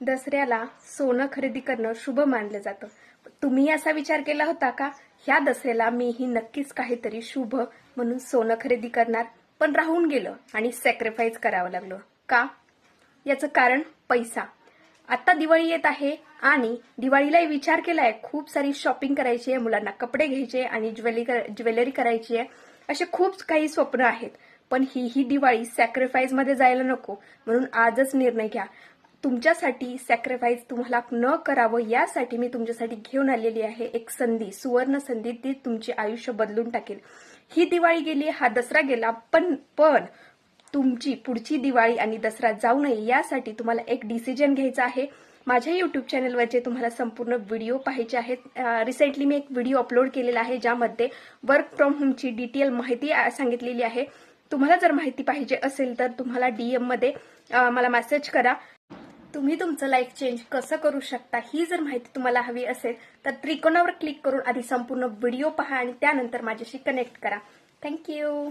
दसऱ्याला सोनं खरेदी करणं शुभ मानलं जातं. तुम्ही असा विचार केला होता का ह्या दसऱ्याला मीही नक्कीच काहीतरी शुभ म्हणून सोनं खरेदी करणार, पण राहून गेलं आणि सॅक्रिफाईस करावं लागलं का? याचं कारण पैसा. आता दिवाळी येत आहे आणि दिवाळीला विचार केलाय खूप सारी शॉपिंग करायची आहे, मुलांना कपडे घ्यायचे आणि ज्वेलरी करायची आहे, असे खूप काही स्वप्न आहेत. पण ही दिवाळी सॅक्रिफाईस मध्ये जायला नको, म्हणून आजच निर्णय घ्या. तुमच्यासाठी सॅक्रिफाईस तुम्हाला न करावं यासाठी मी तुमच्यासाठी घेऊन आलेली आहे एक संधी, सुवर्ण संधी. ती तुमचे आयुष्य बदलून टाकेल. ही दिवाळी गेली, हा दसरा गेला, पण तुमची पुढची दिवाळी आणि दसरा जाऊ नये यासाठी तुम्हाला एक डिसिजन घ्यायचा आहे. माझ्या युट्यूब चॅनलवरचे तुम्हाला संपूर्ण व्हिडिओ पाहायचे आहेत. रिसेंटली मी एक व्हिडिओ अपलोड केलेला आहे ज्यामध्ये वर्क फ्रॉम होमची डिटेल माहिती सांगितलेली आहे. तुम्हाला जर माहिती पाहिजे असेल तर तुम्हाला DM मध्ये मला मेसेज करा. तुम्ही तुमचं लाईफ चेंज कसं करू शकता ही जर माहिती तुम्हाला हवी असेल तर त्रिकोणावर क्लिक करून आधी संपूर्ण व्हिडिओ पहा आणि त्यानंतर माझ्याशी कनेक्ट करा. थँक्यू.